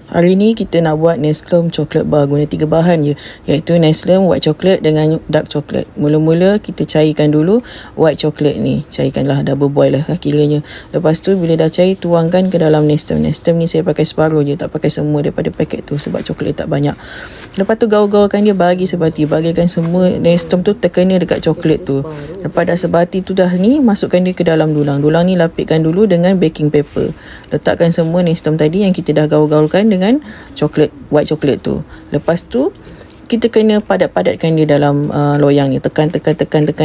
Hari ni kita nak buat Nestlum Chocolate Bar guna 3 bahan je, iaitu Nestlum White Chocolate dengan Dark Chocolate. Mula-mula kita cairkan dulu White Chocolate ni. Cairkanlah, double boil lah kiranya. Lepas tu bila dah cair, tuangkan ke dalam Nestlum. Nestlum ni saya pakai separuh je, tak pakai semua daripada paket tu sebab coklat tak banyak. Lepas tu gaul-gaulkan dia, bagi sebati. Bagikan semua Nestlum tu terkena dekat coklat tu. Lepas dah sebati tu dah ni, masukkan dia ke dalam dulang. Dulang ni lapikkan dulu dengan baking paper. Letakkan semua Nestlum tadi yang kita dah gaul-gaulkan dengan white chocolate tu. Lepas tu kita kena padat-padatkan dia dalam loyang ni. Tekan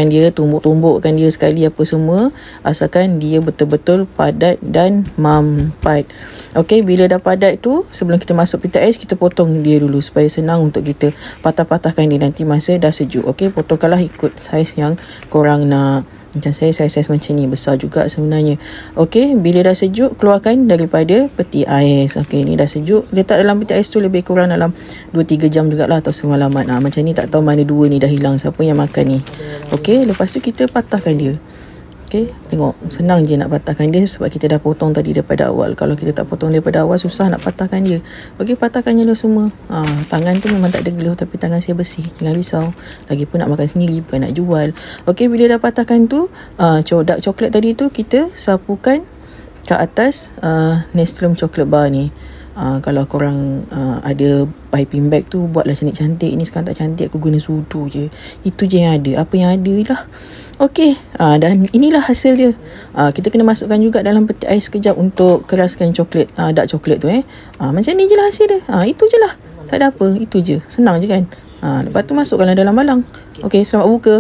dia, tumbuk-tumbukkan dia sekali apa semua, asalkan dia betul-betul padat dan mampat. Okey, bila dah padat tu, sebelum kita masuk pita ais, kita potong dia dulu supaya senang untuk kita patah-patahkan dia nanti masa dah sejuk. Okey, potongkanlah ikut saiz yang korang nak. Macam saya saiz macam ni, besar juga sebenarnya. Okey, bila dah sejuk, keluarkan daripada peti ais. Okey, ni dah sejuk. Letak dalam peti ais tu lebih kurang dalam 2-3 jam jugalah, atau semalaman. Macam ni tak tahu mana dua ni dah hilang, siapa yang makan ni. Okey, lepas tu kita patahkan dia. Okey, tengok senang je nak patahkan dia sebab kita dah potong tadi daripada awal. Kalau kita tak potong daripada awal, susah nak patahkan dia. Okey, patahkan je lah semua. Tangan tu memang tak ada glove, tapi tangan saya bersih, jangan risau. Lagipun nak makan sendiri, bukan nak jual. Okey, bila dah patahkan tu, dark coklat tadi tu kita sapukan ke atas Nestlum Chocolate Bar ni. Kalau korang ada piping bag tu, buatlah cantik-cantik. Ni sekarang tak cantik, aku guna sudu je. Itu je yang ada, apa yang ada lah. Okey, dan inilah hasil dia. Kita kena masukkan juga dalam peti ais sekejap untuk keraskan coklat, dark coklat tu. Macam ni je lah hasil dia. Itu je lah, tak ada apa, itu je, senang je kan. Lepas tu masukkanlah dalam balang. Okey, selamat buka.